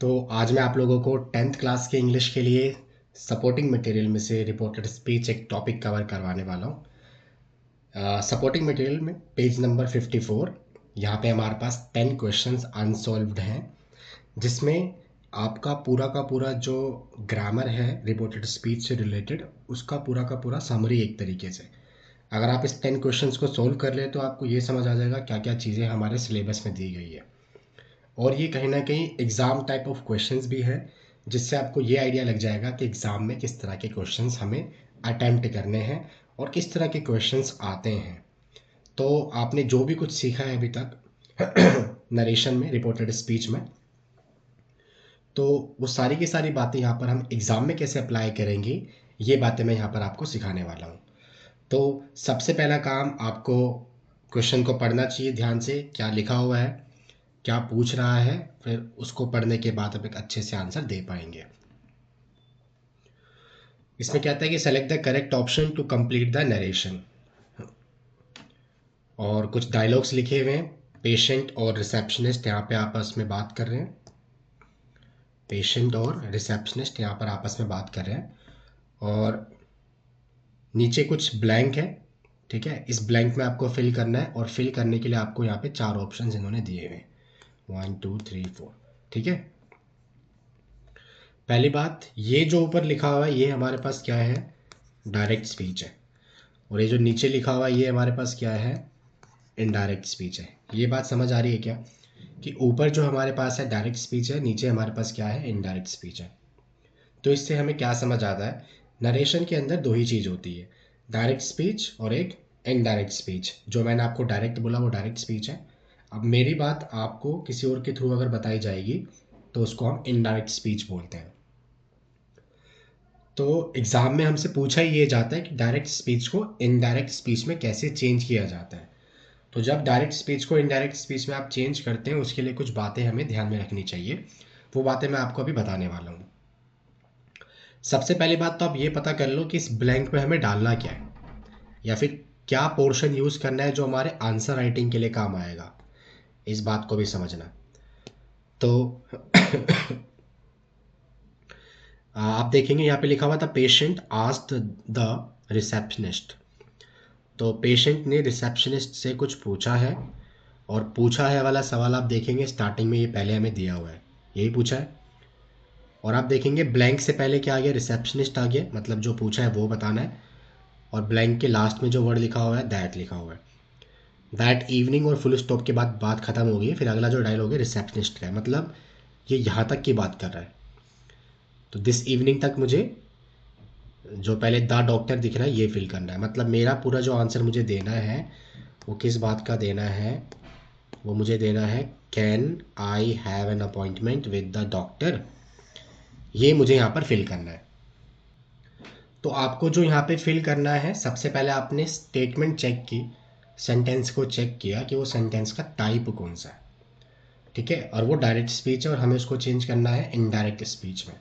तो आज मैं आप लोगों को 10th क्लास के इंग्लिश के लिए सपोर्टिंग मटेरियल में से रिपोर्टेड स्पीच एक टॉपिक कवर करवाने वाला हूँ। सपोर्टिंग मटेरियल में पेज नंबर 54। यहाँ पे हमारे पास 10 क्वेश्चंस अनसॉल्व्ड हैं, जिसमें आपका पूरा का पूरा जो ग्रामर है रिपोर्टेड स्पीच से रिलेटेड, उसका पूरा का पूरा समरी एक तरीके से। अगर आप इस 10 क्वेश्चंस को सोल्व कर ले तो आपको ये समझ आ जाएगा क्या क्या चीज़ें हमारे सिलेबस में दी गई है। और ये कहीं ना कहीं एग्ज़ाम टाइप ऑफ क्वेश्चंस भी है, जिससे आपको ये आइडिया लग जाएगा कि एग्ज़ाम में किस तरह के क्वेश्चंस हमें अटेम्प्ट करने हैं और किस तरह के क्वेश्चंस आते हैं। तो आपने जो भी कुछ सीखा है अभी तक नरेशन में, रिपोर्टेड स्पीच में, तो वो सारी की सारी बातें यहाँ पर हम एग्ज़ाम में कैसे अप्लाई करेंगे, ये बातें मैं यहाँ पर आपको सिखाने वाला हूँ। तो सबसे पहला काम, आपको क्वेश्चन को पढ़ना चाहिए ध्यान से, क्या लिखा हुआ है, क्या पूछ रहा है, फिर उसको पढ़ने के बाद आप एक अच्छे से आंसर दे पाएंगे। इसमें कहता है कि select the correct option to complete the narration, और कुछ डायलॉग्स लिखे हुए हैं। पेशेंट और रिसेप्शनिस्ट यहाँ पे आपस में बात कर रहे हैं। पेशेंट और रिसेप्शनिस्ट यहाँ पर आपस में बात कर रहे हैं, और नीचे कुछ ब्लैंक है। ठीक है, इस ब्लैंक में आपको फिल करना है, और फिल करने के लिए आपको यहाँ पे 4 ऑप्शन इन्होंने दिए हुए हैं, 1 2 3 4। ठीक है, पहली बात, ये जो ऊपर लिखा हुआ है ये हमारे पास क्या है, डायरेक्ट स्पीच है। और ये जो नीचे लिखा हुआ है ये हमारे पास क्या है, इनडायरेक्ट स्पीच है। ये बात समझ आ रही है क्या, कि ऊपर जो हमारे पास है डायरेक्ट स्पीच है, नीचे हमारे पास क्या है, इनडायरेक्ट स्पीच है। तो इससे हमें क्या समझ आता है, नरेशन के अंदर दो ही चीज़ होती है, डायरेक्ट स्पीच और एक इनडायरेक्ट स्पीच। जो मैंने आपको डायरेक्ट बोला वो डायरेक्ट स्पीच है। अब मेरी बात आपको किसी और के थ्रू अगर बताई जाएगी तो उसको हम इनडायरेक्ट स्पीच बोलते हैं। तो एग्ज़ाम में हमसे पूछा ही ये जाता है कि डायरेक्ट स्पीच को इनडायरेक्ट स्पीच में कैसे चेंज किया जाता है। तो जब डायरेक्ट स्पीच को इनडायरेक्ट स्पीच में आप चेंज करते हैं, उसके लिए कुछ बातें हमें ध्यान में रखनी चाहिए। वो बातें मैं आपको अभी बताने वाला हूँ। सबसे पहली बात तो आप ये पता कर लो कि इस ब्लैंक में हमें डालना क्या है, या फिर क्या पोर्शन यूज़ करना है जो हमारे आंसर राइटिंग के लिए काम आएगा। इस बात को भी समझना। तो आप देखेंगे यहाँ पे लिखा हुआ था पेशेंट आस्क्ड द रिसेप्शनिस्ट। तो पेशेंट ने रिसेप्शनिस्ट से कुछ पूछा है, और पूछा है वाला सवाल आप देखेंगे स्टार्टिंग में ये पहले हमें दिया हुआ है, यही पूछा है। और आप देखेंगे ब्लैंक से पहले क्या आ गया, रिसेप्शनिस्ट आ गया, मतलब जो पूछा है वो बताना है। और ब्लैंक के लास्ट में जो वर्ड लिखा हुआ है दैट लिखा हुआ है। दैट इवनिंग और फुल स्टॉप के बाद बात खत्म हो गई है, फिर अगला जो डायलॉग है रिसेप्शनिस्ट का है, मतलब ये यहाँ तक की बात कर रहा है। तो दिस इवनिंग तक मुझे जो पहले द डॉक्टर दिख रहा है ये फिल करना है। मतलब मेरा पूरा जो आंसर मुझे देना है वो किस बात का देना है, वो मुझे देना है can I have an appointment with the doctor. ये मुझे यहाँ पर फिल करना है। तो आपको जो यहाँ पे फिल करना है, सबसे पहले आपने स्टेटमेंट चेक की, सेंटेंस को चेक किया कि वो सेंटेंस का टाइप कौन सा है। ठीक है, और वो डायरेक्ट स्पीच है और हमें उसको चेंज करना है इनडायरेक्ट स्पीच में।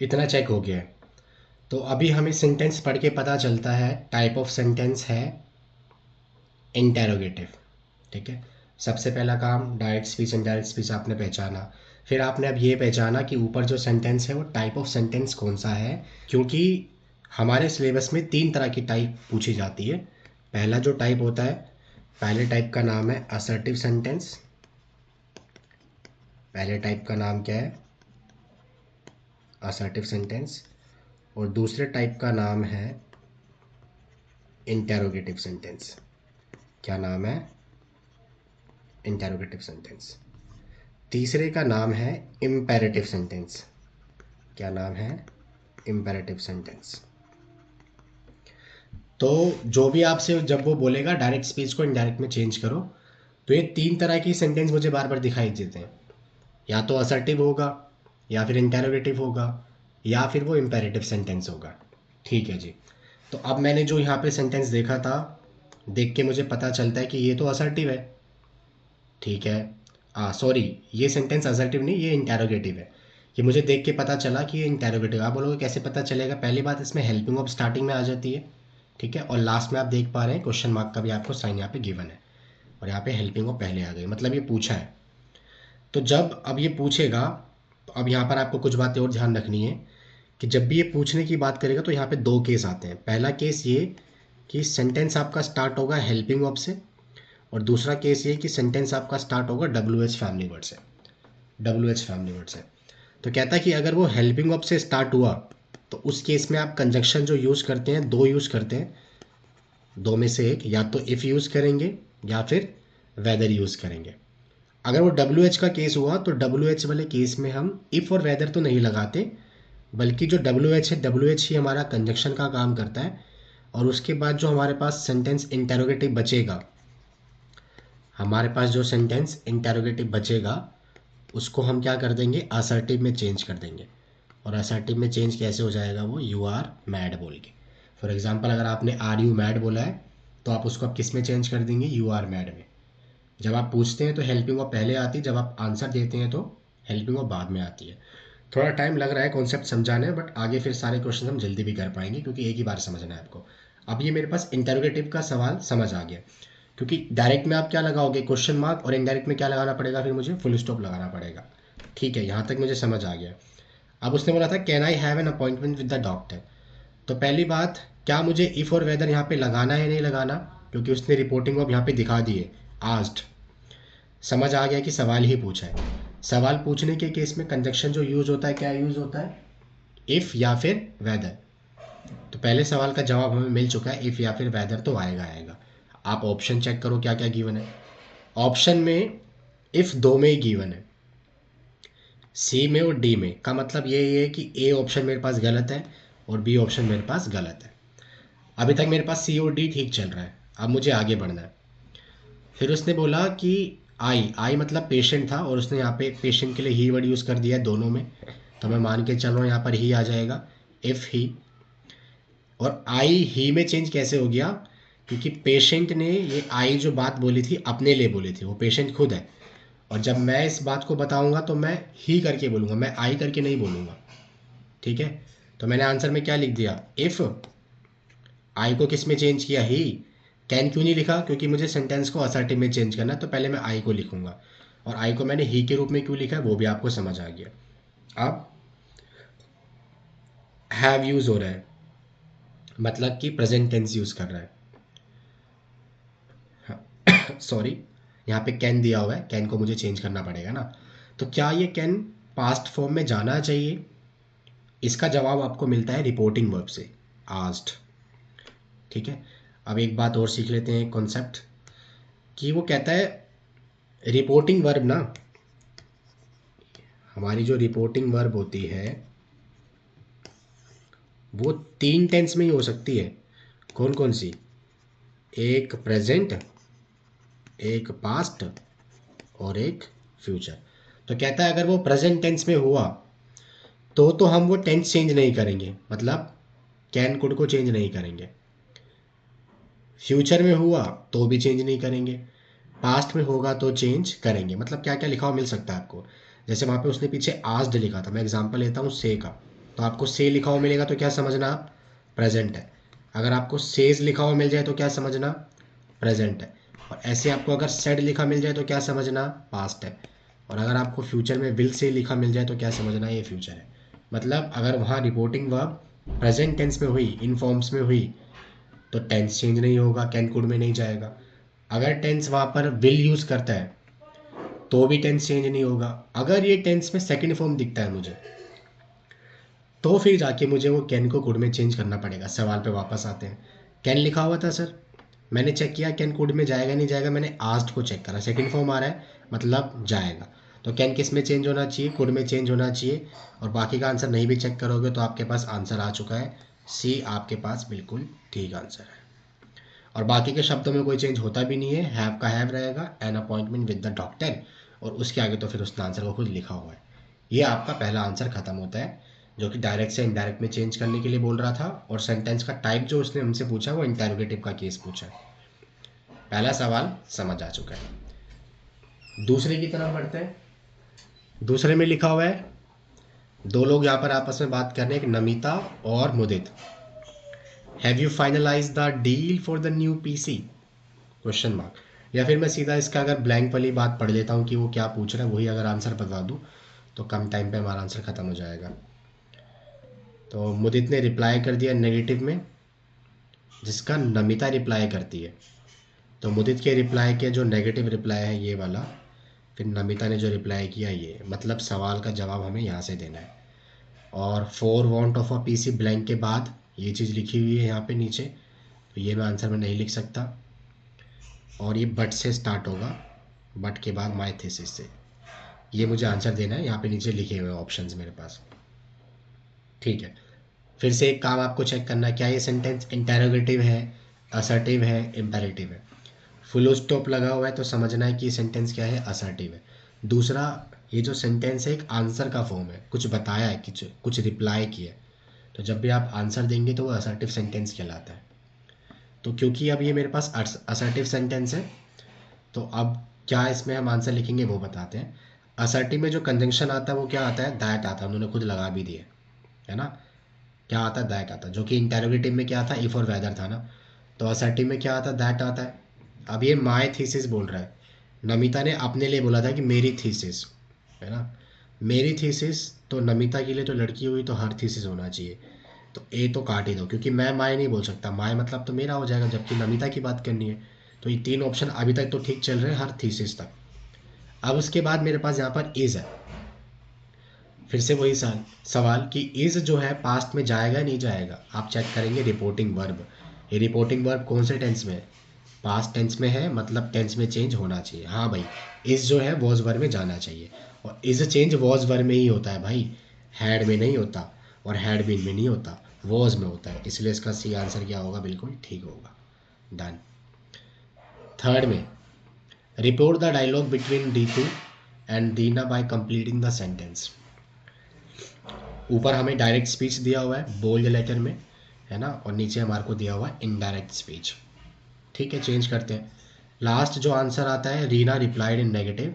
इतना चेक हो गया है। तो अभी हमें सेंटेंस पढ़ के पता चलता है टाइप ऑफ सेंटेंस है इंटेरोगेटिव। ठीक है, सबसे पहला काम डायरेक्ट स्पीच इनडायरेक्ट स्पीच आपने पहचाना। फिर आपने अब ये पहचाना कि ऊपर जो सेंटेंस है वो टाइप ऑफ सेंटेंस कौन सा है, क्योंकि हमारे सिलेबस में 3 तरह की टाइप पूछी जाती है। पहला जो टाइप होता है, पहले टाइप का नाम है असर्टिव सेंटेंस। पहले टाइप का नाम क्या है, असर्टिव सेंटेंस। और दूसरे टाइप का नाम है इंटेरोगेटिव सेंटेंस। क्या नाम है, इंटेरोगेटिव सेंटेंस। तीसरे का नाम है इम्पेरेटिव सेंटेंस। क्या नाम है, इम्पेरेटिव सेंटेंस। तो जो भी आपसे जब वो बोलेगा डायरेक्ट स्पीच को इनडायरेक्ट में चेंज करो, तो ये 3 तरह की सेंटेंस मुझे बार बार दिखाई देते हैं। या तो असर्टिव होगा, या फिर इंटेरोगेटिव होगा, या फिर वो इम्पेरेटिव सेंटेंस होगा। ठीक है जी। तो अब मैंने जो यहाँ पे सेंटेंस देखा था, देख के मुझे पता चलता है कि ये तो असर्टिव है। ठीक है, सॉरी, ये सेंटेंस असर्टिव नहीं, ये इंटेरोगेटिव है। ये मुझे देख के पता चला कि ये इंटेरोगेटिव। आप बोलोगे कैसे पता चलेगा, पहली बात इसमें हेल्पिंग ऑफ स्टार्टिंग में आ जाती है। ठीक है, और लास्ट में आप देख पा रहे हैं क्वेश्चन मार्क का भी आपको साइन यहाँ पे गिवन है, और यहाँ पे हेल्पिंग ऑफ पहले आ गई, मतलब ये पूछा है। तो जब अब ये पूछेगा, तो अब यहाँ पर आपको कुछ बातें और ध्यान रखनी है कि जब भी ये पूछने की बात करेगा तो यहाँ पे दो केस आते हैं। पहला केस ये कि सेंटेंस आपका स्टार्ट होगा हेल्पिंग वर्ब से, और दूसरा केस ये कि सेंटेंस आपका स्टार्ट होगा WH फैमिली वर्ड से, WH फैमिली वर्ड से। तो कहता है कि अगर वो हेल्पिंग वर्ब से स्टार्ट हुआ तो उस केस में आप कंजक्शन जो यूज़ करते हैं, दो यूज़ करते हैं, दो में से एक, या तो इफ़ यूज़ करेंगे या फिर वेदर यूज़ करेंगे। अगर वो WH का केस हुआ तो WH वाले केस में हम इफ़ और वेदर तो नहीं लगाते, बल्कि जो WH है, WH ही हमारा कंजक्शन का काम करता है। और उसके बाद जो हमारे पास सेंटेंस इंटेरोगेटिव बचेगा, हमारे पास जो सेंटेंस इंटेरोगेटिव बचेगा उसको हम क्या कर देंगे, असर्टिव में चेंज कर देंगे। और असर्टिव में चेंज कैसे हो जाएगा, वो यू आर मैड बोल के। फॉर एग्जाम्पल अगर आपने आर यू मैड बोला है तो आप उसको अब किस में चेंज कर देंगे, यू आर मैड में। जब आप पूछते हैं तो हेल्पिंग वर्ब पहले आती है, जब आप आंसर देते हैं तो हेल्पिंग वर्ब बाद में आती है। थोड़ा टाइम लग रहा है कॉन्सेप्ट समझाने में, बट आगे फिर सारे क्वेश्चन हम जल्दी भी कर पाएंगे क्योंकि एक ही बार समझना है आपको। अब ये मेरे पास इंटरोगेटिव का सवाल समझ आ गया, क्योंकि डायरेक्ट में आप क्या लगाओगे, क्वेश्चन मार्क, और इनडायरेक्ट में क्या लगाना पड़ेगा, फिर मुझे फुल स्टॉप लगाना पड़ेगा। ठीक है, यहाँ तक मुझे समझ आ गया। अब उसने बोला था can I have an appointment with the doctor. तो पहली बात, क्या मुझे इफ़ और वेदर यहाँ पे लगाना है नहीं लगाना, क्योंकि उसने रिपोर्टिंग वर्ब यहाँ पे दिखा दी है, आस्क्ड। समझ आ गया कि सवाल ही पूछा है। सवाल पूछने के केस में कंजक्शन जो यूज़ होता है, क्या यूज़ होता है, इफ़ या फिर वेदर। तो पहले सवाल का जवाब हमें मिल चुका है, इफ़ या फिर वेदर तो आएगा आएगा। आप ऑप्शन चेक करो क्या क्या गिवन है। ऑप्शन में इफ़ दो में ही गिवन है, सी में और डी में, का मतलब ये है कि ए ऑप्शन मेरे पास गलत है और बी ऑप्शन मेरे पास गलत है। अभी तक मेरे पास सी और डी ठीक चल रहा है, अब मुझे आगे बढ़ना है। फिर उसने बोला कि आई, आई मतलब पेशेंट था, और उसने यहाँ पे पेशेंट के लिए ही वर्ड यूज़ कर दिया है दोनों में, तो मैं मान के चल रहा हूँ यहाँ पर ही आ जाएगा, इफ़ ही। और आई ही में चेंज कैसे हो गया, क्योंकि पेशेंट ने ये आई जो बात बोली थी अपने लिए बोली थी, वो पेशेंट खुद है, और जब मैं इस बात को बताऊंगा तो मैं ही करके बोलूँगा, मैं आई करके नहीं बोलूँगा। ठीक है, तो मैंने आंसर में क्या लिख दिया, इफ़। आई को किस में चेंज किया, ही। कैन क्यों नहीं लिखा, क्योंकि मुझे सेंटेंस को असर्टिव में चेंज करना है, तो पहले मैं आई को लिखूंगा। और आई को मैंने ही के रूप में क्यों लिखा है वो भी आपको समझ आ गया। अब हैव यूज़ हो रहा है, मतलब कि प्रेजेंट टेंस यूज़ कर रहा है। सॉरी, यहाँ पे कैन दिया हुआ है, कैन को मुझे चेंज करना पड़ेगा ना। तो क्या ये कैन पास्ट फॉर्म में जाना चाहिए, इसका जवाब आपको मिलता है रिपोर्टिंग वर्ब से, आस्क्ड। ठीक है, अब एक बात और सीख लेते हैं कॉन्सेप्ट, कि वो कहता है रिपोर्टिंग वर्ब ना, हमारी जो रिपोर्टिंग वर्ब होती है वो तीन टेंस में ही हो सकती है। कौन कौन सी, एक प्रेजेंट, एक पास्ट और एक फ्यूचर। तो कहता है अगर वो प्रेजेंट टेंस में हुआ तो हम वो टेंस चेंज नहीं करेंगे, मतलब कैन कुड को चेंज नहीं करेंगे। फ्यूचर में हुआ तो भी चेंज नहीं करेंगे, पास्ट में होगा तो चेंज करेंगे। मतलब क्या क्या लिखा हुआ मिल सकता है आपको, जैसे वहाँ पे उसने पीछे आस्क्ड लिखा था, मैं एग्जांपल लेता हूँ से का, तो आपको से लिखा हुआ मिलेगा तो क्या समझना, प्रेजेंट है। अगर आपको सेज लिखा हुआ मिल जाए तो क्या समझना, प्रेजेंट है। और ऐसे आपको अगर सेड लिखा मिल जाए तो क्या समझना, पास्ट है। और अगर आपको फ्यूचर में विल से लिखा मिल जाए तो क्या समझना, ये फ्यूचर है। मतलब अगर वहाँ रिपोर्टिंग वर्ब प्रेजेंट टेंस में हुई, इन फॉर्म्स में हुई, तो टेंस चेंज नहीं होगा, कैन कुड में नहीं जाएगा। अगर टेंस वहाँ पर विल यूज़ करता है तो भी टेंस चेंज नहीं होगा। अगर ये टेंस में सेकंड फॉर्म दिखता है मुझे, तो फिर जाके मुझे वो कैन को कुड में चेंज करना पड़ेगा। सवाल पे वापस आते हैं, कैन लिखा हुआ था सर, मैंने चेक किया कैन कुड में जाएगा नहीं जाएगा, मैंने आस्क्ड को चेक करा, सेकंड फॉर्म आ रहा है मतलब जाएगा। तो कैन किस में चेंज होना चाहिए, कुड में चेंज होना चाहिए। और बाकी का आंसर नहीं भी चेक करोगे तो आपके पास आंसर आ चुका है, सी आपके पास बिल्कुल ठीक आंसर है। और बाकी के शब्दों में कोई चेंज होता भी नहीं है, हैव का हैव रहेगा, an appointment with the doctor, और उसके आगे तो फिर उसने आंसर को खुद लिखा हुआ है। ये आपका पहला आंसर खत्म होता है, जो कि डायरेक्ट से इनडायरेक्ट में चेंज करने के लिए बोल रहा था। और सेंटेंस का टाइप जो उसने हमसे पूछा वो इंटेरोगेटिव का केस पूछा है। पहला सवाल समझ आ चुका है। दूसरे की तरफ बढ़ते हैं। दूसरे में लिखा हुआ है, दो लोग यहाँ पर आपस में बात कर रहे हैं, एक नमिता और Mudit. Have you finalise the deal for the new PC, question mark. या फिर मैं सीधा इसका अगर ब्लैंक वाली बात पढ़ लेता हूँ कि वो क्या पूछ रहा है, वही अगर आंसर बता दूँ तो कम टाइम पे हमारा आंसर ख़त्म हो जाएगा। तो मुदित ने रिप्लाई कर दिया नेगेटिव में, जिसका नमिता रिप्लाई करती है। तो मुदित के रिप्लाई के जो नेगेटिव रिप्लाई है ये वाला, फिर नमिता ने जो रिप्लाई किया ये, मतलब सवाल का जवाब हमें यहाँ से देना है। और for want of a PC blank के बाद ये चीज़ लिखी हुई है यहाँ पे नीचे, तो ये मैं आंसर में नहीं लिख सकता। और ये बट से स्टार्ट होगा, बट के बाद माय थीसिस से, ये मुझे आंसर देना है। यहाँ पे नीचे लिखे हुए ऑप्शंस मेरे पास, ठीक है। फिर से एक काम आपको चेक करना है, क्या ये सेंटेंस इंटेरोगेटिव है, असर्टिव है, इम्पेरेटिव है। फुल स्टॉप लगा हुआ है तो समझना है कि सेंटेंस क्या है, असर्टिव है। दूसरा, ये जो सेंटेंस है एक आंसर का फॉर्म है, कुछ बताया है, कुछ रिप्लाई किया है, तो जब भी आप आंसर देंगे तो वो असर्टिव सेंटेंस कहलाता है। तो क्योंकि अब ये मेरे पास असर्टिव सेंटेंस है, तो अब क्या इसमें हम आंसर लिखेंगे वो बताते हैं। असर्टिव में जो कंजंक्शन आता है वो क्या आता है, दैट आता है, उन्होंने खुद लगा भी दिया है ना। क्या आता है, दैट आता है, जो कि इंटेरोगेटिव में क्या था, इफ और वेदर था ना। तो असर्टिव में क्या आता है, दैट आता है। अब ये माय थीसिस बोल रहा है, नमिता ने अपने लिए बोला था कि मेरी थीसिस, है ना, मेरी थीसिस। तो नमिता के लिए तो लड़की हुई तो हर थीसिस होना चाहिए, तो ए तो काट ही दो, क्योंकि मैं माय नहीं बोल सकता, माय मतलब तो मेरा हो जाएगा, जबकि नमिता की बात करनी है। तो ये तीन ऑप्शन अभी तक तो ठीक चल रहे हैं हर थीसिस तक। अब उसके बाद मेरे पास यहाँ पर इज़ है। फिर से वही सवाल कि इज़ जो है पास्ट में जाएगा नहीं जाएगा, आप चेक करेंगे रिपोर्टिंग वर्ब। ये रिपोर्टिंग वर्ब कौन से टेंस में है, पास्ट टेंस में है, मतलब टेंस में चेंज होना चाहिए। हाँ भाई, इज़ जो है वॉज वर्ब में जाना चाहिए, और इज़ चेंज वॉज वर्ब में ही होता है भाई, हैड में नहीं होता, और हैड बीन में नहीं होता, वॉज में होता है। इसलिए इसका सी आंसर क्या होगा, बिल्कुल ठीक होगा। डन। थर्ड में, report the dialogue between Ditu and Deena by completing the sentence. ऊपर हमें डायरेक्ट स्पीच दिया हुआ है बोल्ड लेटर में, है ना, और नीचे हमारे को दिया हुआ है इनडायरेक्ट स्पीच। ठीक है, चेंज करते हैं। लास्ट जो आंसर आता है, Reena replied in negative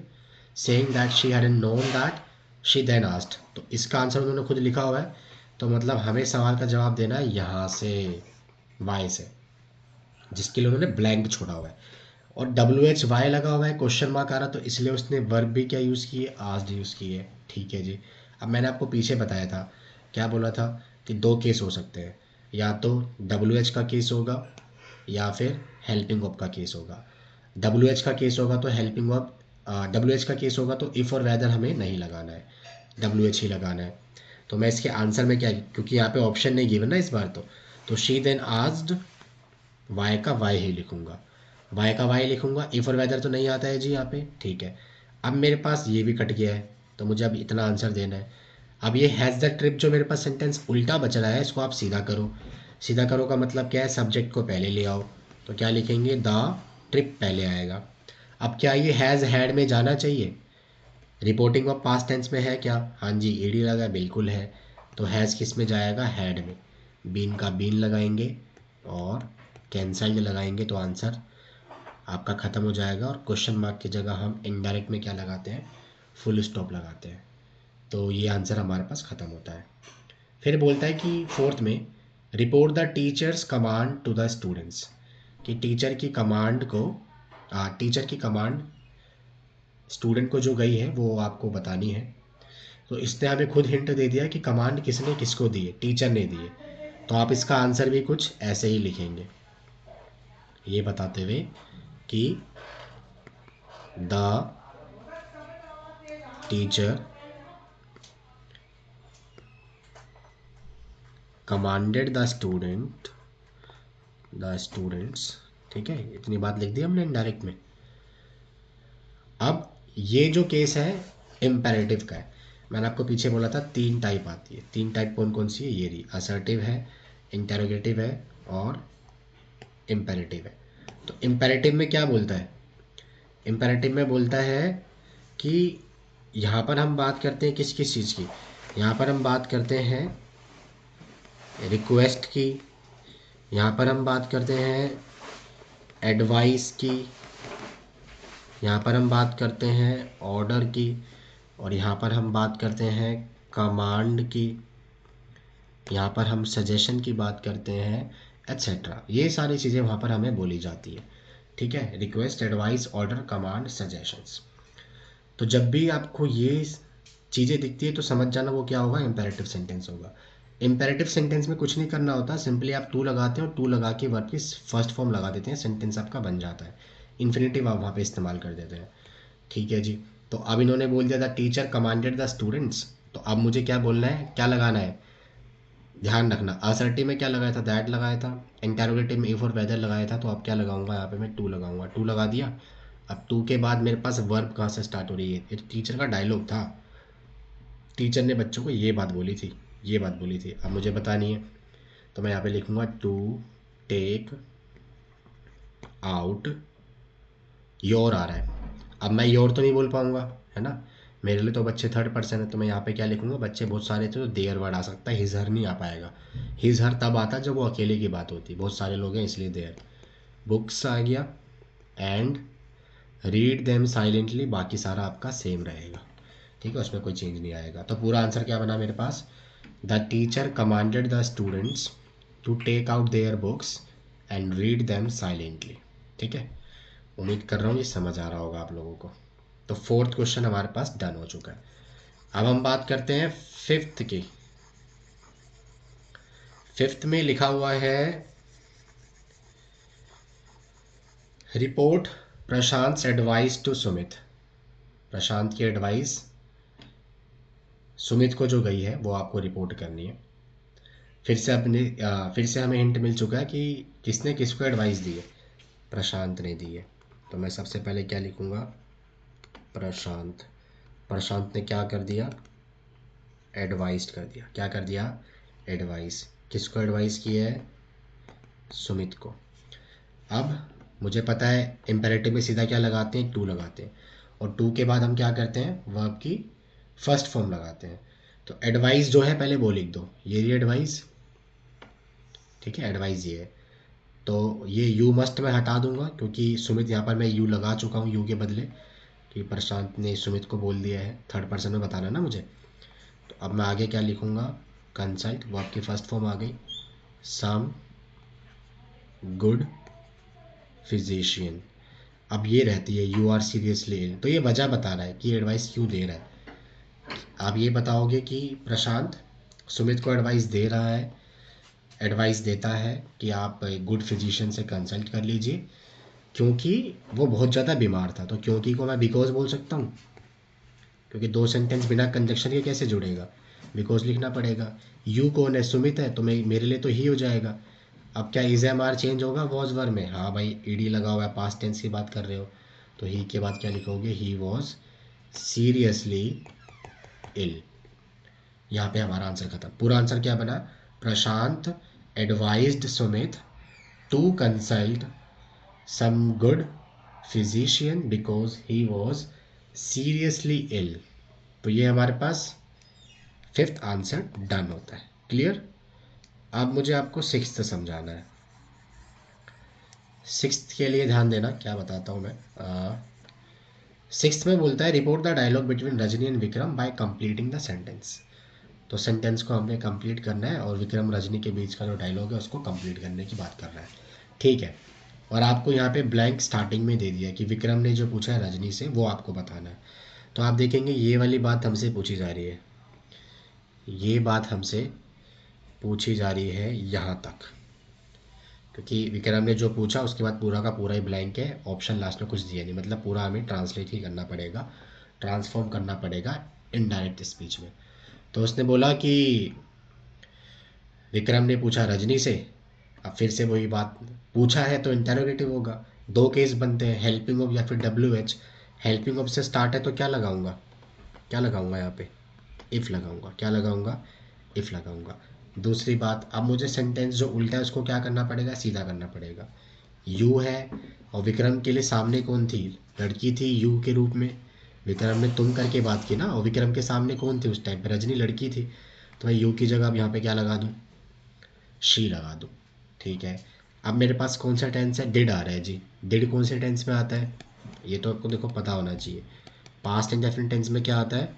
saying that she hadn't known that she then asked. तो इसका आंसर उन्होंने खुद लिखा हुआ है, तो मतलब हमें सवाल का जवाब देना है यहाँ से, वाई से, जिसके लिए उन्होंने ब्लैंक छोड़ा हुआ है। और डब्ल्यू एच वाई लगा हुआ है, क्वेश्चन मार्क आ रहा, तो इसलिए उसने वर्ब भी क्या यूज़ की है, आस्क्ड यूज़ की है। ठीक है जी। अब मैंने आपको पीछे बताया था, क्या बोला था, कि दो केस हो सकते हैं, या तो डब्ल्यू एच का केस होगा या फिर हेल्पिंग वर्ब का केस होगा। डब्ल्यू एच का केस होगा तो हेल्पिंग वर्ब, डब्ल्यू एच का केस होगा तो इफ़ और वेदर हमें नहीं लगाना है, डब्ल्यू एच ही लगाना है। तो मैं इसके आंसर में क्या, क्योंकि यहाँ पे ऑप्शन नहीं गिवन ना इस बार, तो शी देन आस्क्ड, वाई का वाई ही लिखूंगा, वाई का वाई लिखूंगा, इफ और वेदर तो नहीं आता है जी यहाँ पे। ठीक है, अब मेरे पास ये भी कट गया है, तो मुझे अब इतना आंसर देना है। अब ये हैज़ द ट्रिप जो मेरे पास सेंटेंस उल्टा बच रहा है, इसको आप सीधा करो। सीधा करो का मतलब क्या है, सब्जेक्ट को पहले ले आओ, तो क्या लिखेंगे, द ट्रिप पहले आएगा। अब क्या ये हैज़ हैड में जाना चाहिए, रिपोर्टिंग ऑफ पास्ट टेंस में है क्या, हाँ जी, ईडी लगा बिल्कुल है, तो हैज़ किस में जाएगा, हैड में। बीन का बीन लगाएंगे और कैंसल्ड लगाएंगे, तो आंसर आपका ख़त्म हो जाएगा। और क्वेश्चन मार्क की जगह हम इनडायरेक्ट में क्या लगाते हैं, फुल स्टॉप लगाते हैं, तो ये आंसर हमारे पास ख़त्म होता है। फिर बोलता है कि फोर्थ में, report the teacher's command to the students, कि टीचर की कमांड को, टीचर की कमांड स्टूडेंट को जो गई है वो आपको बतानी है। तो इसने हमें खुद हिंट दे दिया कि कमांड किसने किसको दी है, टीचर ने दी है, तो आप इसका आंसर भी कुछ ऐसे ही लिखेंगे, ये बताते हुए कि the teacher commanded the students. ठीक है, इतनी बात लिख दी हमने इनडायरेक्ट में। अब ये जो केस है इम्पेरेटिव का है, मैंने आपको पीछे बोला था तीन टाइप आती है, तीन टाइप कौन कौन सी है, ये रही, असर्टिव है, इंटेरोगेटिव है और इम्पेरेटिव है। तो इम्पेरेटिव में क्या बोलता है, इम्पेरेटिव में बोलता है कि यहाँ पर हम बात करते हैं किस किस चीज़ की, यहाँ पर हम बात करते हैं रिक्वेस्ट की, यहाँ पर हम बात करते हैं एडवाइस की, यहाँ पर हम बात करते हैं ऑर्डर की, और यहाँ पर हम बात करते हैं कमांड की, यहाँ पर हम सजेशन की बात करते हैं, एट्सेट्रा। ये सारी चीज़ें वहाँ पर हमें बोली जाती है। ठीक है, request, advice, order, command, suggestions. तो जब भी आपको ये चीज़ें दिखती है तो समझ जाना वो क्या होगा, इम्पेरेटिव सेंटेंस होगा। इम्पेरेटिव सेंटेंस में कुछ नहीं करना होता, सिंपली आप टू लगाते हैं और टू लगा के वर्ब की फर्स्ट फॉर्म लगा देते हैं, सेंटेंस आपका बन जाता है। इन्फिनेटिव आप वहाँ पे इस्तेमाल कर देते हैं। ठीक है जी। तो अब इन्होंने बोल दिया था टीचर कमांडेड द स्टूडेंट्स, तो अब मुझे क्या बोलना है, क्या लगाना है, ध्यान रखना। असर्टिव में क्या लगाया था, दैट लगाया था। इंटेरोगेटिव में इफ और वेदर लगाया था। तो अब क्या लगाऊंगा, यहाँ पे मैं टू लगाऊंगा, टू लगा दिया। अब टू के बाद मेरे पास वर्ब कहाँ से स्टार्ट हो रही है, ये तो टीचर का डायलॉग था। टीचर ने बच्चों को ये बात बोली थी, ये बात बोली थी, अब मुझे बतानी है। तो मैं यहाँ पे लिखूंगा टू टेक आउट योर आ रहा है। अब मैं योर तो नहीं बोल पाऊंगा, है ना, मेरे लिए तो बच्चे थर्ड पर्सन है। तो मैं यहाँ पे क्या लिखूंगा, बच्चे बहुत सारे थे तो देयर वर्ड आ सकता है, हिज हर नहीं आ पाएगा। हिज हर तब आता जब वो अकेले की बात होती, बहुत सारे लोग हैं इसलिए देयर। बुक्स आ गया, एंड रीड देम साइलेंटली, बाकी सारा आपका सेम रहेगा। ठीक है, उसमें कोई चेंज नहीं आएगा। तो पूरा आंसर क्या बना मेरे पास, the teacher commanded the students to take out their books and read them silently. ठीक है, उम्मीद कर रहा हूँ ये समझ आ रहा होगा आप लोगों को। तो फोर्थ क्वेश्चन हमारे पास डन हो चुका है। अब हम बात करते हैं फिफ्थ की। फिफ्थ में लिखा हुआ है report Prashant advice to Sumit. Prashant की एडवाइस सुमित को जो गई है वो आपको रिपोर्ट करनी है। फिर से हमें हिंट मिल चुका है कि किसने किसको एडवाइस दी है, प्रशांत ने दी है। तो मैं सबसे पहले क्या लिखूंगा, प्रशांत। प्रशांत ने क्या कर दिया, एडवाइस कर दिया। क्या कर दिया, एडवाइस। किसको एडवाइस की है, सुमित को। अब मुझे पता है इम्पेरेटिव में सीधा क्या लगाते हैं, टू लगाते हैं, और टू के बाद हम क्या करते हैं, वर्ब की फर्स्ट फॉर्म लगाते हैं। तो एडवाइस जो है पहले वो लिख दो, ये रही एडवाइस। ठीक है, एडवाइस ये है। तो ये यू मस्ट मैं हटा दूंगा क्योंकि सुमित यहाँ पर मैं यू लगा चुका हूँ यू के बदले, कि प्रशांत ने सुमित को बोल दिया है, थर्ड पर्सन में बताना ना मुझे। तो अब मैं आगे क्या लिखूंगा, कंसल्ट, वो आपकी फर्स्ट फॉर्म आ गई, सम गुड फिजिशियन। अब ये रहती है यू आर सीरियसली इल, तो ये वजह बता रहा है कि एडवाइस क्यों दे रहा है। आप ये बताओगे कि प्रशांत सुमित को एडवाइस दे रहा है, एडवाइस देता है कि आप एक गुड फिजिशियन से कंसल्ट कर लीजिए क्योंकि वो बहुत ज़्यादा बीमार था। तो क्योंकि को मैं बिकॉज बोल सकता हूँ, क्योंकि दो सेंटेंस बिना कंजक्शन के कैसे जुड़ेगा, बिकॉज लिखना पड़ेगा। यू कौन है, सुमित है, तो मैं मेरे लिए तो ही हो जाएगा। अब क्या इज एम आर चेंज होगा वॉज वर में, हाँ भाई ईडी लगा हुआ है, पास्ट टेंस की बात कर रहे हो, तो ही के बाद क्या लिखोगे, ही वॉज सीरियसली इल। यहाँ पे हमारा आंसर खत्म। पूरा आंसर क्या बना, Prashant advised Sumit to consult some good physician because he was seriously ill। तो ये हमारे पास फिफ्थ आंसर डन होता है। क्लियर। अब मुझे आपको सिक्स्थ समझाना है। सिक्स्थ के लिए ध्यान देना, क्या बताता हूँ मैं। सिक्स्थ में बोलता है report the dialogue between Rajni and Vikram by completing the sentence. तो सेंटेंस को हमने कंप्लीट करना है और विक्रम रजनी के बीच का जो डायलॉग है उसको कंप्लीट करने की बात कर रहा है। ठीक है, और आपको यहाँ पे ब्लैंक स्टार्टिंग में दे दिया कि विक्रम ने जो पूछा है रजनी से वो आपको बताना है। तो आप देखेंगे ये वाली बात हमसे पूछी जा रही है, ये बात हमसे पूछी जा रही है यहाँ तक, क्योंकि विक्रम ने जो पूछा उसके बाद पूरा का पूरा ही ब्लैंक है, ऑप्शन लास्ट में कुछ दिया नहीं, मतलब पूरा हमें ट्रांसलेट ही करना पड़ेगा, ट्रांसफॉर्म करना पड़ेगा इनडायरेक्ट स्पीच में। तो उसने बोला कि विक्रम ने पूछा रजनी से। अब फिर से वही बात, पूछा है तो इंटेरोगेटिव होगा। दो केस बनते हैं, हेल्पिंग ऑफ या फिर डब्ल्यू एच। हेल्पिंग ऑफ से स्टार्ट है तो क्या लगाऊंगा, क्या लगाऊंगा यहाँ पे, इफ़ लगाऊंगा। क्या लगाऊंगा, इफ़ लगाऊंगा। दूसरी बात, अब मुझे सेंटेंस जो उल्टा है उसको क्या करना पड़ेगा, सीधा करना पड़ेगा। यू है और विक्रम के लिए सामने कौन थी, लड़की थी यू के रूप में। विक्रम ने तुम करके बात की ना, और विक्रम के सामने कौन थी उस टाइम पे, रजनी लड़की थी। तो मैं यू की जगह अब यहाँ पे क्या लगा दूँ, शी लगा दूँ। ठीक है, अब मेरे पास कौन सा टेंस है, डिड आ रहा है जी। डिड कौन से टेंस में आता है, ये तो आपको देखो पता होना चाहिए। पास्ट इंडेफिनिट टेंस में क्या आता है,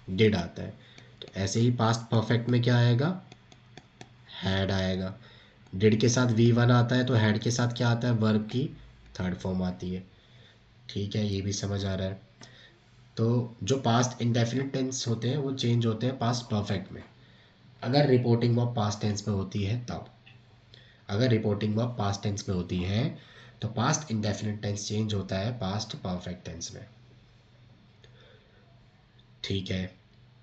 डिड आता है। तो ऐसे ही पास्ट परफेक्ट में क्या आएगा, हैड आएगा। डिड के साथ वी वन आता है तो हैड के साथ क्या आता है, वर्ब की थर्ड फॉर्म आती है। ठीक है, ये भी समझ आ रहा है। तो जो पास्ट इंडेफिनिट टेंस होते हैं वो चेंज होते हैं पास्ट परफेक्ट में, अगर रिपोर्टिंग वर्ब पास्ट टेंस में होती है तब। अगर रिपोर्टिंग वर्ब पास्ट टेंस में होती है तो पास्ट इंडेफिनिट टेंस चेंज होता है पास्ट परफेक्ट टेंस में। ठीक है,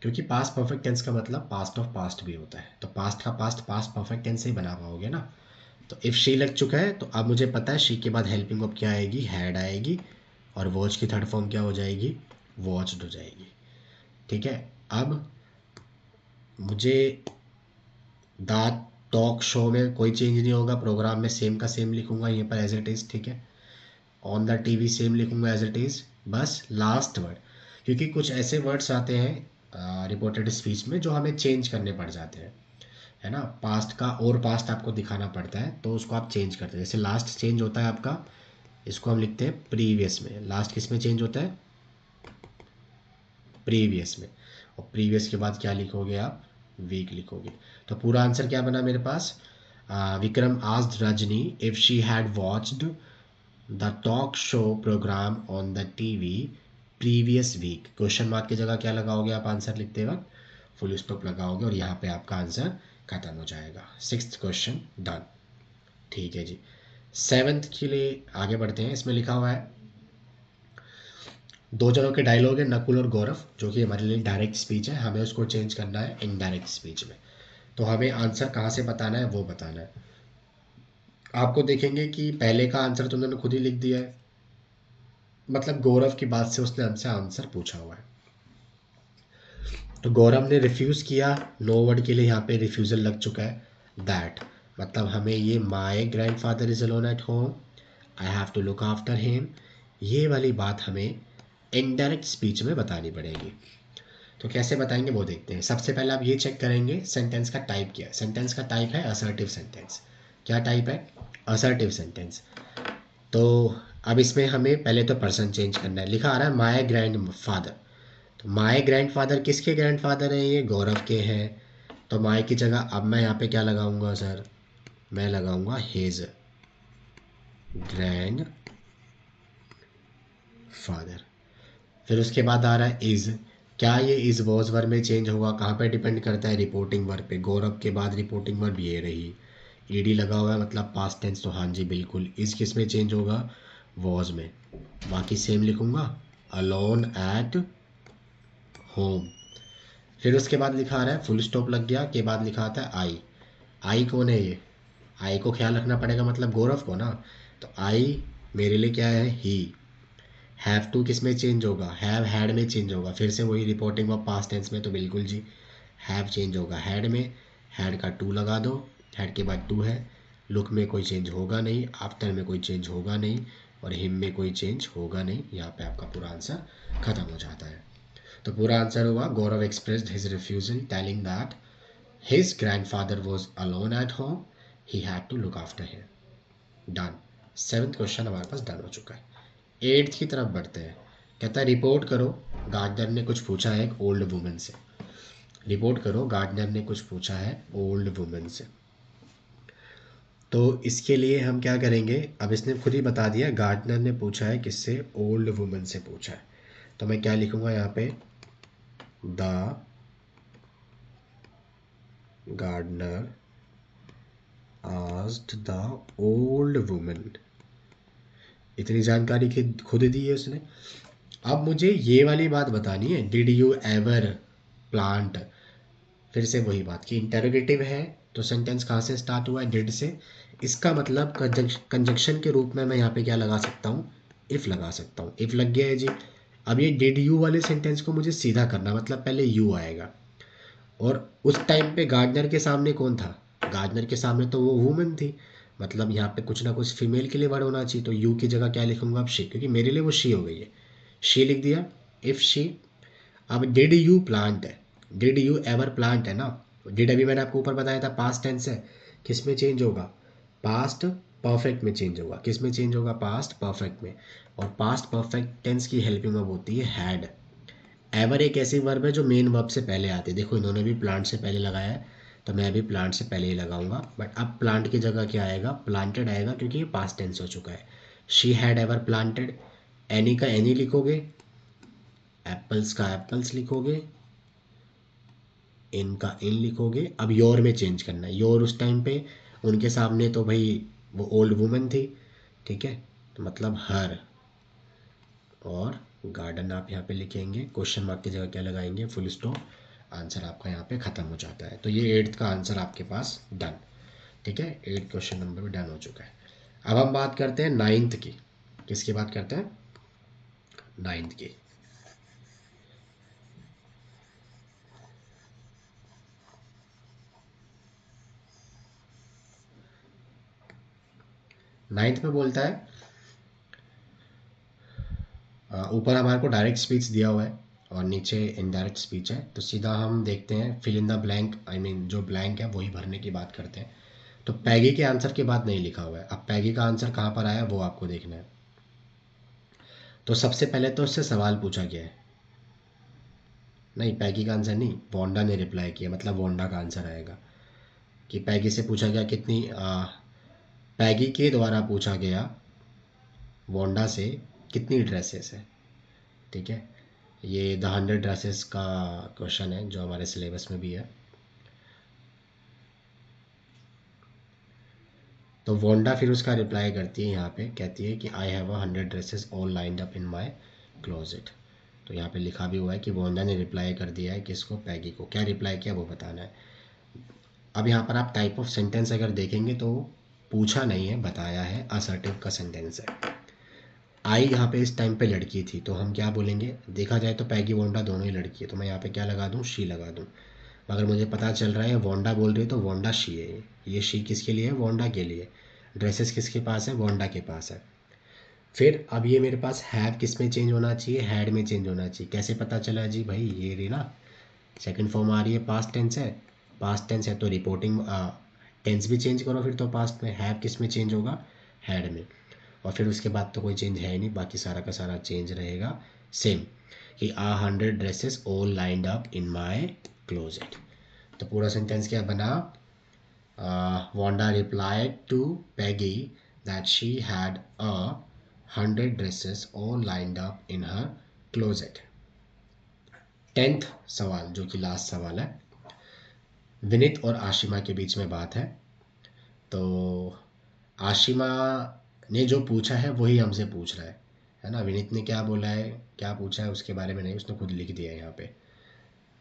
क्योंकि पास्ट परफेक्ट टेंस का मतलब पास्ट ऑफ पास्ट भी होता है, तो पास्ट का पास्ट पास्ट परफेक्ट टेंस से ही बना पाओगे ना। तो इफ़ शी लग चुका है तो अब मुझे पता है शी के बाद हेल्पिंग वर्ब क्या आएगी, हैड आएगी, और वॉच की थर्ड फॉर्म क्या हो जाएगी, वॉच्ड हो जाएगी। ठीक है, अब मुझे द टॉक शो में कोई चेंज नहीं होगा, प्रोग्राम में सेम का सेम लिखूंगा यहाँ पर एज इट इज़। ठीक है, ऑन द टीवी सेम लिखूंगा एज इट इज़, बस लास्ट वर्ड, क्योंकि कुछ ऐसे वर्ड्स आते हैं रिपोर्टेड स्पीच में जो हमें चेंज करने पड़ जाते हैं, है ना। पास्ट का और पास्ट आपको दिखाना पड़ता है तो उसको आप चेंज करते हैं। जैसे लास्ट चेंज होता है आपका, इसको हम लिखते हैं प्रीवियस में। लास्ट किस में चेंज होता है, प्रीवियस में। और प्रीवियस के बाद क्या लिखोगे आप, वीक लिखोगे। तो पूरा आंसर क्या बना मेरे पास, Vikram asked Rajni if she had watched the talk show programme on the TV previous week. Question mark की जगह क्या लगाओगे आप आंसर लिखते वक्त, फुल स्टॉप लगाओगे और यहाँ पे आपका आंसर खत्म हो जाएगा। 6th question done. ठीक है जी, 7th के लिए आगे बढ़ते हैं। इसमें लिखा हुआ है दो जनों के डायलॉग है, नकुल और गौरव, जो कि हमारे लिए डायरेक्ट स्पीच है, हमें उसको चेंज करना है इनडायरेक्ट स्पीच में। तो हमें आंसर कहाँ से बताना है वो बताना है। आपको देखेंगे कि पहले का आंसर तो उन्होंने खुद ही लिख दिया है, मतलब गौरव की बात से उसने हमसे आंसर पूछा हुआ है। तो गौरव ने रिफ्यूज़ किया, नो वर्ड के लिए यहाँ पे रिफ्यूज़ल लग चुका है। दैट मतलब हमें ये my grandfather is alone at home, I have to look after him, ये वाली बात हमें इनडायरेक्ट स्पीच में बतानी पड़ेगी। तो कैसे बताएंगे वो देखते हैं। सबसे पहले आप ये चेक करेंगे सेंटेंस का टाइप क्या है। सेंटेंस का टाइप है असर्टिव सेंटेंस। क्या टाइप है, असर्टिव सेंटेंस। तो अब इसमें हमें पहले तो पर्सन चेंज करना है। लिखा आ रहा है माय ग्रैंड फादर, तो माय ग्रैंडफादर किसके ग्रैंडफादर हैं, ये गौरव के हैं। तो माय की जगह अब मैं यहाँ पे क्या लगाऊंगा सर, मैं लगाऊंगा हिज ग्रैंड फादर। फिर उसके बाद आ रहा है इज, क्या ये इज वॉज वर्ब में चेंज होगा, कहाँ पे डिपेंड करता है, रिपोर्टिंग वर्ब पे। गौरव के बाद रिपोर्टिंग वर्ब ये रही, ईडी लगा हुआ है मतलब पास्ट टेंस, तो हाँ जी बिल्कुल। इज किस में चेंज होगा, वॉज में। बाकी सेम लिखूंगा, अलोन एट होम। फिर उसके बाद लिखा आ रहा है फुल स्टॉप लग गया, के बाद लिखा आता है आई। आई कौन है ये, आई को ख्याल रखना पड़ेगा मतलब गौरव को ना। तो आई मेरे लिए क्या है, ही। हैव टू किस में चेंज होगा, हैव हैड में चेंज होगा। फिर से वही रिपोर्टिंग ऑफ पास्ट टेंस में, तो बिल्कुल जी हैव चेंज होगा हैड में, हैड का टू लगा दो, हैड के बाद टू है। लुक में कोई चेंज होगा नहीं, आफ्टर में कोई चेंज होगा नहीं, और हिम में कोई चेंज होगा नहीं। यहाँ पे आपका पूरा आंसर खत्म हो जाता है। तो पूरा आंसर हुआ Gaurav expressed his refusal telling that his grandfather was alone at home, he had to look after him. Done. 7th question हमारे पास डन हो चुका है। 8th की तरफ बढ़ते हैं। कहता है रिपोर्ट करो, गार्डनर ने कुछ पूछा है एक ओल्ड वुमन से। रिपोर्ट करो, गार्डनर ने कुछ पूछा है ओल्ड वुमन से। तो इसके लिए हम क्या करेंगे, अब इसने खुद ही बता दिया गार्डनर ने पूछा है किससे, ओल्ड वुमन से पूछा है। तो मैं क्या लिखूंगा यहाँ पे, the gardener asked the old woman। इतनी जानकारी खुद दी है उसने। अब मुझे ये वाली बात बतानी है, डिड यू एवर प्लांट। फिर से वही बात कि इंटरोगेटिव है तो सेंटेंस कहाँ से स्टार्ट हुआ है, डिड से। इसका मतलब कंजक्शन के रूप में मैं यहाँ पे क्या लगा सकता हूँ, इफ़ लगा सकता हूँ। इफ़ लग गया है जी। अब ये डिड यू वाले सेंटेंस को मुझे सीधा करना, मतलब पहले यू आएगा, और उस टाइम पे गार्डनर के सामने कौन था, गार्डनर के सामने तो वो वुमन थी, मतलब यहाँ पे कुछ ना कुछ फीमेल के लिए वर्ड होना चाहिए। तो यू की जगह क्या लिखूंगा अब, शी, क्योंकि मेरे लिए वो शी हो गई है, शी लिख दिया, इफ़ शी। अब डिड यू प्लांट है, डिड यू एवर प्लांट है ना। डिड अभी मैंने आपको ऊपर बताया था पास्ट टेंस है, किस में चेंज होगा, पास्ट परफेक्ट में चेंज होगा। किस में चेंज होगा, पास्ट परफेक्ट में। और पास्ट परफेक्ट टेंस की हेल्पिंग वर्ब होती है हैड। एवर एक ऐसी वर्ब है जो मेन वर्ब से पहले आती है। देखो इन्होंने भी प्लांट से पहले लगाया है, तो मैं भी प्लांट से पहले ही लगाऊंगा। बट अब प्लांट की जगह क्या आएगा, प्लांटेड आएगा, क्योंकि ये पास्ट टेंस हो चुका है। She had ever planted, any का एनी लिखोगे, एप्पल्स का एप्पल्स लिखोगे, इन का इन लिखोगे। अब योर में चेंज करना है। योर उस टाइम पे उनके सामने तो भाई वो ओल्ड वुमन थी, ठीक है, तो मतलब हर। और गार्डन आप यहाँ पे लिखेंगे, क्वेश्चन मार्क की जगह क्या लगाएंगे, फुल स्टॉप। आंसर आपका यहाँ पे ख़त्म हो जाता है। तो ये 8th का आंसर आपके पास डन, ठीक है। 8 क्वेश्चन नंबर भी डन हो चुका है। अब हम बात करते हैं 9th की। किसकी बात करते हैं? 9th की। 9th में बोलता है, ऊपर हमारे को डायरेक्ट स्पीच दिया हुआ है और नीचे इनडायरेक्ट स्पीच है। तो सीधा हम देखते हैं, fill in the blank, I mean जो ब्लैंक है वही भरने की बात करते हैं। तो पैगी के आंसर के बाद नहीं लिखा हुआ है। अब पैगी का आंसर कहाँ पर आया वो आपको देखना है। तो सबसे पहले तो उससे सवाल पूछा गया है, नहीं पैगी का आंसर नहीं, वोंडा ने रिप्लाई किया, मतलब वोंडा का आंसर आएगा। कि पैगी से पूछा गया कितनी, पैगी के द्वारा पूछा गया वोंडा से कितनी ड्रेसेस है, ठीक है। ये द 100 ड्रेसेस का क्वेश्चन है जो हमारे सिलेबस में भी है। तो वोंडा फिर उसका रिप्लाई करती है, यहाँ पे कहती है कि I have 100 dresses all lined up in my closet. तो यहाँ पे लिखा भी हुआ है कि वोंडा ने रिप्लाई कर दिया है किसको, पैगी को। क्या रिप्लाई किया वो बताना है। अब यहाँ पर आप टाइप ऑफ सेंटेंस अगर देखेंगे तो पूछा नहीं है, बताया है, असर्टिव का सेंटेंस है। आई यहाँ पे इस टाइम पे लड़की थी, तो हम क्या बोलेंगे, देखा जाए तो पैगी वोंडा दोनों ही लड़की है, तो मैं यहाँ पे क्या लगा दूँ, शी लगा दूँ। अगर मुझे पता चल रहा है वोंडा बोल रही है तो वोंडा शी है, ये शी किसके लिए है, वोंडा के लिए। ड्रेसेस किसके पास है, वोंडा के पास है। फिर अब ये मेरे पास हैव किस में चेंज होना चाहिए, हैड में चेंज होना चाहिए। कैसे पता चला जी, भाई ये रही ना, सेकंड फॉर्म आ रही है, पास्ट टेंस है। पास्ट टेंस है तो रिपोर्टिंग टेंस भी चेंज करो फिर तो पास्ट में। हैव किस में चेंज होगा, हैड में। और फिर उसके बाद तो कोई चेंज है ही नहीं, बाकी सारा का सारा चेंज रहेगा सेम। कि 100 dresses all lined up in my closet. तो पूरा सेंटेंस क्या बना, Wanda replied to Peggy that she had 100 dresses all lined up in her closet. 10th सवाल जो कि लास्ट सवाल है, विनीत और आशिमा के बीच में बात है। तो आशिमा ने जो पूछा है वही हमसे पूछ रहा है ना। विनीत ने क्या बोला है, क्या पूछा है उसके बारे में नहीं, उसने खुद लिख दिया है यहाँ पे।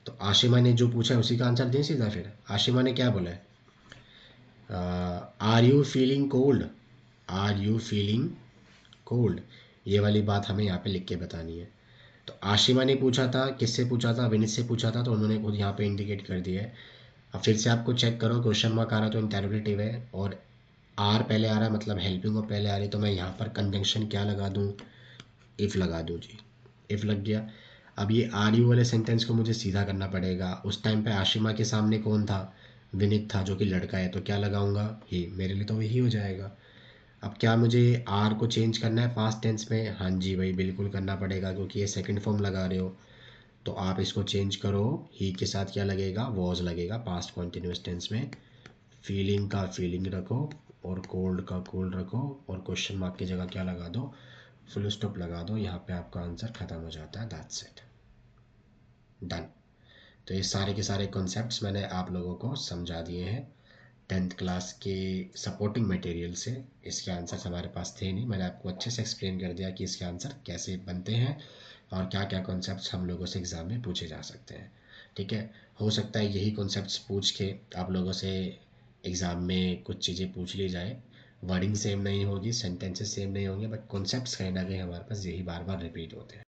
तो आशिमा ने जो पूछा है उसी का आंसर दें सीधा। फिर आशिमा ने क्या बोला है, are you feeling cold, are you feeling cold, ये वाली बात हमें यहाँ पे लिख के बतानी है। तो आशिमा ने पूछा था, किससे पूछा था, विनीत से पूछा था, तो उन्होंने खुद यहाँ पे इंडिकेट कर दिया है। अब फिर से आपको चेक करो, क्वेश्चन मार्क आ रहा तो इंटरोगेटिव है और आर पहले आ रहा है, मतलब हेल्पिंग और पहले आ रही, तो मैं यहाँ पर कंजंक्शन क्या लगा दूँ, इफ़ लगा दूँ जी। इफ़ लग गया। अब ये आर यू वाले सेंटेंस को मुझे सीधा करना पड़ेगा। उस टाइम पे आशिमा के सामने कौन था, विनीत था जो कि लड़का है, तो क्या लगाऊंगा, ही, मेरे लिए तो वही हो जाएगा। अब क्या मुझे आर को चेंज करना है पास्ट टेंस में, हाँ जी भाई बिल्कुल करना पड़ेगा, क्योंकि ये सेकंड फॉर्म लगा रहे हो। तो आप इसको चेंज करो, ही के साथ क्या लगेगा, वॉज लगेगा पास्ट कॉन्टिन्यूस टेंस में। फीलिंग का फीलिंग रखो और कोल्ड का कोल्ड रखो और क्वेश्चन मार्क की जगह क्या लगा दो, फुल स्टॉप लगा दो। यहाँ पे आपका आंसर खत्म हो जाता है, दैट्स इट, डन। तो ये सारे के सारे कॉन्सेप्ट्स मैंने आप लोगों को समझा दिए हैं 10th क्लास के सपोर्टिंग मटेरियल से। इसके आंसर्स हमारे पास थे नहीं, मैंने आपको अच्छे से एक्सप्लेन कर दिया कि इसके आंसर कैसे बनते हैं और क्या क्या कॉन्सेप्ट्स हम लोगों से एग्ज़ाम में पूछे जा सकते हैं, ठीक है। हो सकता है यही कॉन्सेप्ट्स पूछ के आप लोगों से एग्ज़ाम में कुछ चीज़ें पूछ ली जाए, वर्डिंग सेम नहीं होगी, सेंटेंसेस सेम नहीं होंगे, बट कॉन्सेप्ट्स कहीं ना कहीं हमारे पास यही बार बार रिपीट होते हैं।